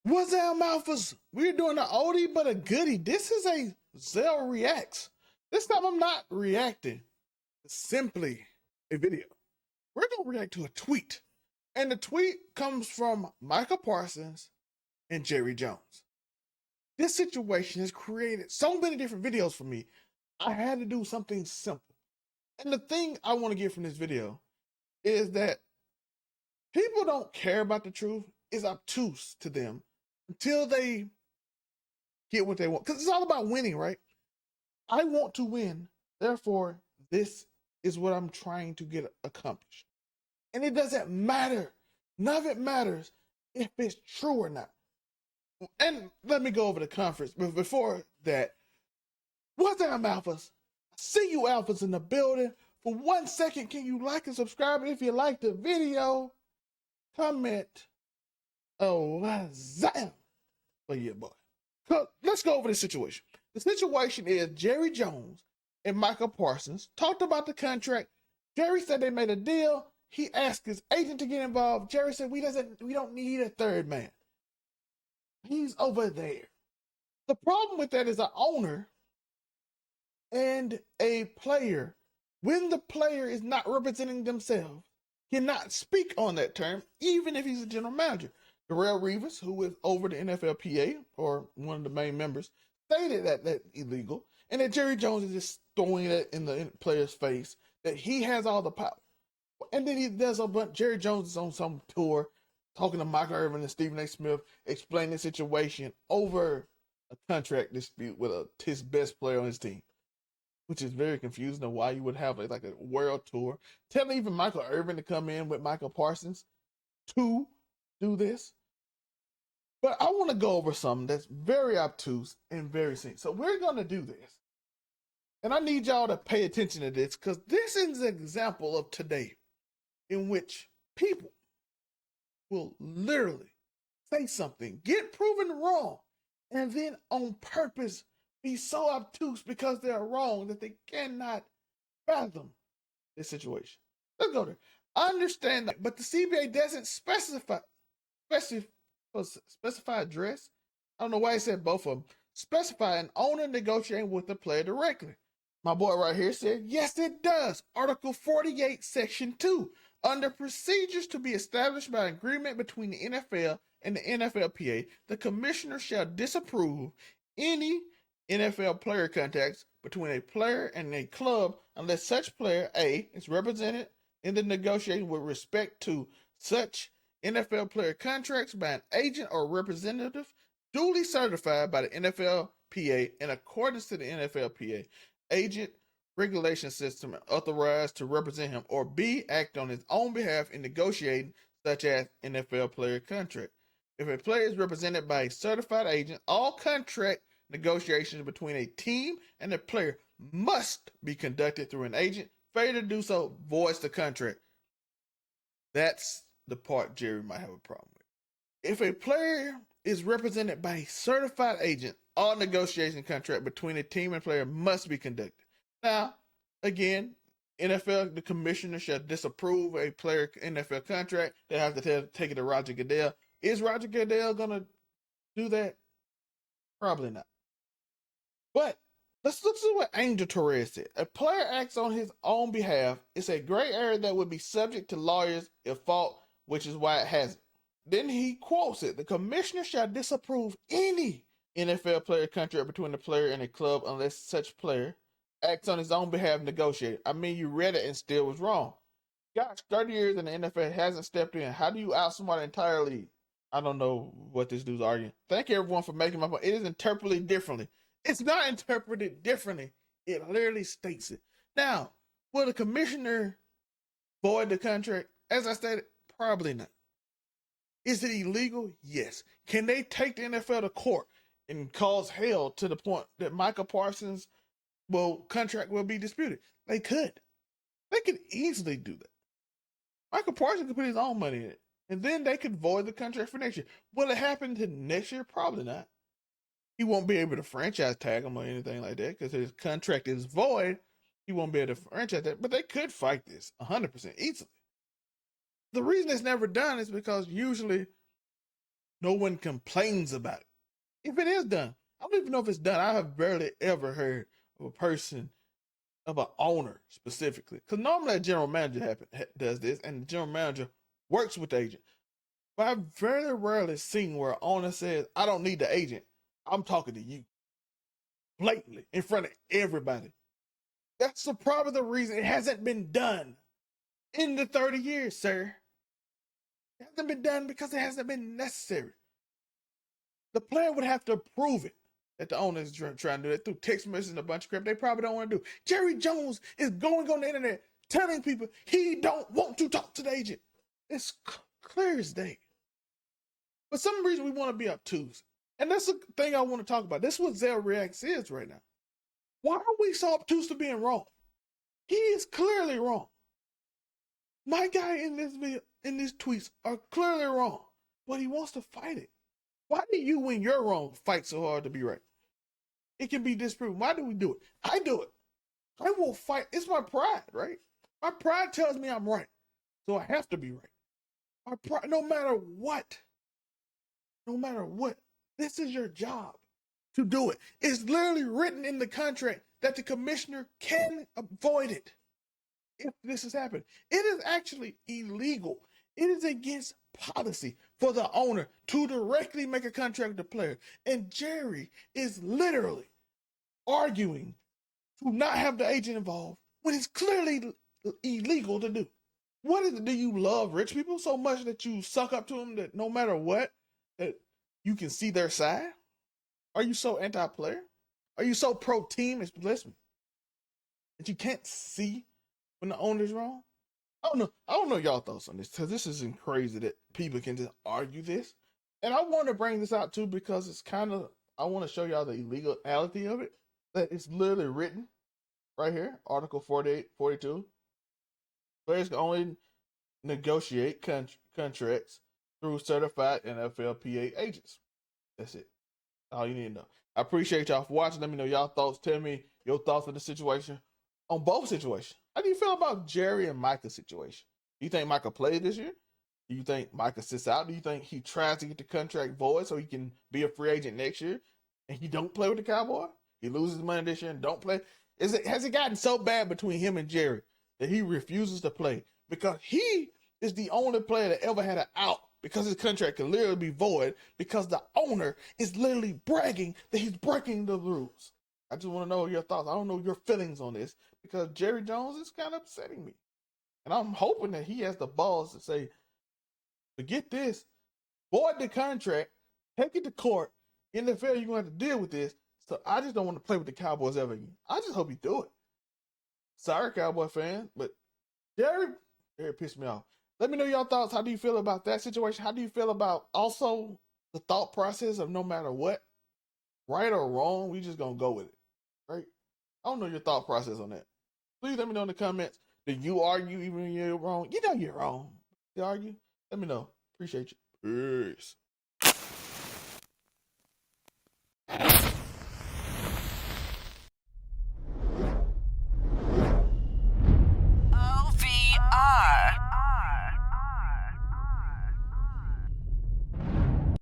What's up, Alphas? We're doing an oldie but a goodie. This is a Zel Reacts. This time I'm not reacting. It's simply a video. We're going to react to a tweet. And the tweet comes from Micah Parsons and Jerry Jones. This situation has created so many different videos for me. I had to do something simple. And the thing I want to get from this video is that people don't care about the truth. It's obtuse to them until they get what they want. Because it's all about winning, right? I want to win. Therefore, this is what I'm trying to get accomplished. And it doesn't matter. None of it matters if it's true or not. And let me go over the conference. But before that, what's up, Alphas? I see you Alphas in the building. For 1 second, can you like and subscribe? And if you like the video, comment. Oh, Zam. But yeah, boy. So let's go over the situation. The situation is Jerry Jones and Micah Parsons talked about the contract. Jerry said they made a deal. He asked his agent to get involved. Jerry said we don't need a third man. He's over there. The problem with that is an owner and a player, when the player is not representing themselves, cannot speak on that term, even if he's a general manager. Darrell Revis, who is over the NFLPA, or one of the main members, stated that that's illegal, and that Jerry Jones is just throwing it in the player's face, that he has all the power. And then he does a bunch. Jerry Jones is on some tour, talking to Michael Irvin and Stephen A. Smith, explaining the situation over a contract dispute with his best player on his team, which is very confusing on why you would have like a world tour. Telling even Michael Irvin to come in with Micah Parsons to do this. But I want to go over something that's very obtuse and very simple. So we're going to do this. And I need y'all to pay attention to this, because this is an example of today in which people will literally say something, get proven wrong, and then on purpose be so obtuse because they're wrong that they cannot fathom this situation. Let's go there. I understand that, but the CBA doesn't specify address. I don't know why it said both of them. Specify an owner negotiating with the player directly. My boy right here said, yes, it does. Article 48, Section 2. Under procedures to be established by agreement between the NFL and the NFLPA, the commissioner shall disapprove any NFL player contacts between a player and a club unless such player, A, is represented in the negotiation with respect to such NFL player contracts by an agent or representative duly certified by the NFLPA in accordance to the NFLPA agent regulation system and authorized to represent him, or B, act on his own behalf in negotiating such as NFL player contract. If a player is represented by a certified agent, all contract negotiations between a team and a player must be conducted through an agent. Failure to do so voids the contract. That's the part Jerry might have a problem with. If a player is represented by a certified agent, all negotiation contract between a team and player must be conducted. Now, again, NFL, the commissioner shall disapprove a player NFL contract. They have to take it to Roger Goodell. Is Roger Goodell going to do that? Probably not. But let's look at what Angel Torres said. A player acts on his own behalf. It's a gray area that would be subject to lawyers if fault, which is why it hasn't. Then he quotes it. The commissioner shall disapprove any NFL player contract between the player and a club unless such player acts on his own behalf negotiated. I mean, you read it and still was wrong. Gosh, 30 years in the NFL hasn't stepped in. How do you outsmart an entire league? I don't know what this dude's arguing. Thank you, everyone, for making my point. It is interpreted differently. It's not interpreted differently. It literally states it. Now, will the commissioner void the contract? As I stated, probably not. Is it illegal? Yes. Can they take the NFL to court and cause hell to the point that Micah Parsons' contract will be disputed? They could. They could easily do that. Micah Parsons could put his own money in it, and then they could void the contract for next year. Will it happen to next year? Probably not. He won't be able to franchise tag him or anything like that because his contract is void. He won't be able to franchise that, but they could fight this 100% easily. The reason it's never done is because usually No one complains about it. If it is done, I don't even know if it's done. I have barely ever heard of a person, of an owner specifically, because normally a general manager does this, and the general manager works with the agent. But I've very rarely seen where an owner says, "I don't need the agent. I'm talking to you," blatantly in front of everybody. That's probably the reason it hasn't been done in the 30 years, sir. It hasn't been done because it hasn't been necessary. The player would have to prove it that the owner is trying to do it through text messages and a bunch of crap they probably don't want to do. Jerry Jones is going on the internet telling people he don't want to talk to the agent. It's clear as day. For some reason, we want to be obtuse. And that's the thing I want to talk about. This is what Zel Reacts is right now. Why are we so obtuse to being wrong? He is clearly wrong. My guy in this video, in these tweets, are clearly wrong, but he wants to fight it. Why do you, when you're wrong, fight so hard to be right? It can be disproven. Why do we do it? I do it. I will fight. It's my pride, right? My pride tells me I'm right, so I have to be right. My pride, no matter what, this is your job to do it. It's literally written in the contract that the commissioner can avoid it if this has happened. It is actually illegal. It is against policy for the owner to directly make a contract with the player. And Jerry is literally arguing to not have the agent involved when it's clearly illegal to do. What is it? Do you love rich people so much that you suck up to them that no matter what, that you can see their side? Are you so anti-player? Are you so pro-team? Listen, that you can't see when the owner's wrong? I don't know y'all thoughts on this, because this isn't crazy that people can just argue this. And I want to bring this out too because it's kind of, I want to show y'all the illegality of it. That it's literally written right here, Article 48, 42. Players can only negotiate contracts through certified NFLPA agents. That's it. All you need to know. I appreciate y'all for watching. Let me know y'all thoughts. Tell me your thoughts on the situation, on both situations. How do you feel about Jerry and Micah's situation? Do you think Micah played this year? Do you think Micah sits out? Do you think he tries to get the contract void so he can be a free agent next year and he don't play with the Cowboys? He loses money this year and don't play? Has it gotten so bad between him and Jerry that he refuses to play because he is the only player that ever had an out because his contract can literally be void because the owner is literally bragging that he's breaking the rules? I just want to know your thoughts. I don't know your feelings on this because Jerry Jones is kind of upsetting me. And I'm hoping that he has the balls to say, forget this, void the contract, take it to court. NFL, you're going to have to deal with this. So I just don't want to play with the Cowboys ever again. I just hope you do it. Sorry, Cowboy fan, but Jerry pissed me off. Let me know your thoughts. How do you feel about that situation? How do you feel about also the thought process of no matter what, right or wrong, we just going to go with it, right? I don't know your thought process on that. Please let me know in the comments. Do you argue even when you're wrong? You know you're wrong. You argue? Let me know. Appreciate you. Peace.